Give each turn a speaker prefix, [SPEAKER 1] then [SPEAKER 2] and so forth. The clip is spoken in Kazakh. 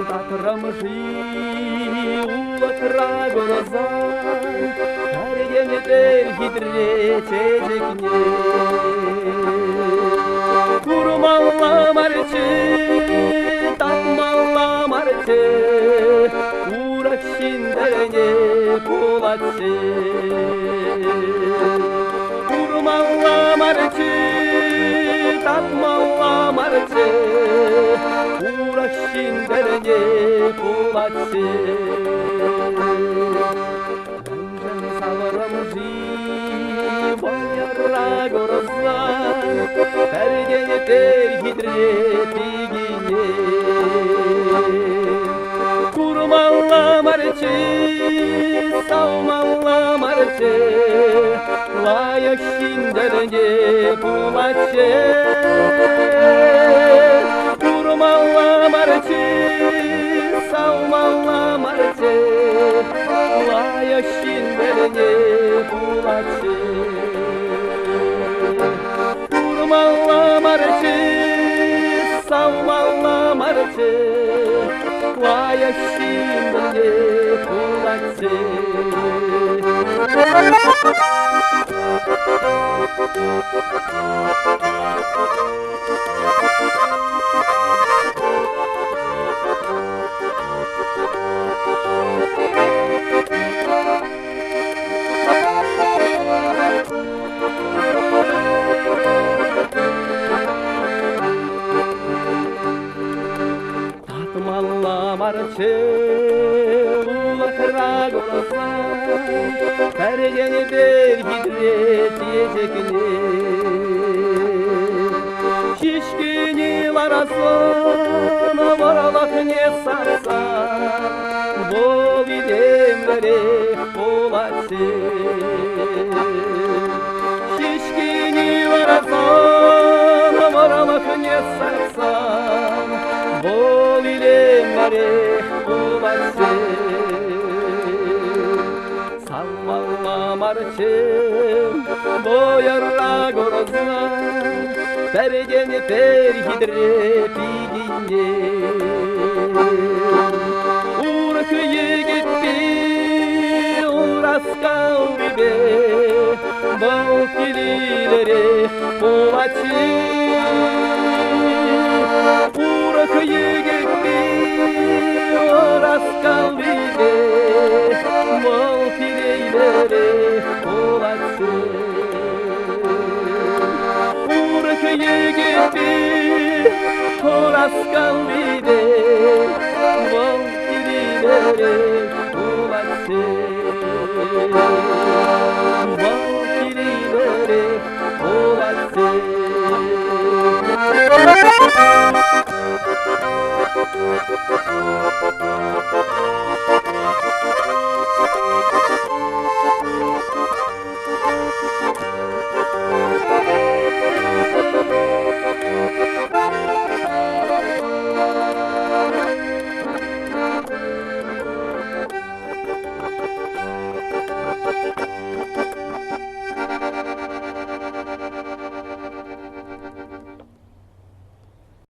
[SPEAKER 1] Татрамжи улатра горозан, Әргенетер хитречечекне. Курмалла марчы, татмалла марчы, Урак шиндене пулатчы. Курмалла марчы, татмалла марчы, Урак шиндене пулатчы. Бәнжан савырымжи баяра горозан, Әргенетер хитрепигине. Курмалла марчы, саумалла марчы, Лайық шиндерне пулатчы. Курмалла марчы, саумалла марчы, Лайық шиндерне пулатчы. Курмалла марчы, саумалла марчы, Лайық шиндерне пулатчы. Татмалла марчы, улатра горозан, Әргенетер хитречечекне. Шишкини ларасын, Варалақ не сарсан, Бол идем верек пулатчы. Шишкини ларасын, Варалақ не сарсан, Бол идем верек пулатчы. Салмалла марчы, боярра горозан, Әргенетер хитрепигине. Урық егетпе, ураскал бебе, Бұл келелері пулатчы. Урық егетпе, ураскал бебе, Бұл келелері пулатчы. Урық егетпе, ураскал бебе, Бұл келелері пулатчы. Бұл келелері пулатчы.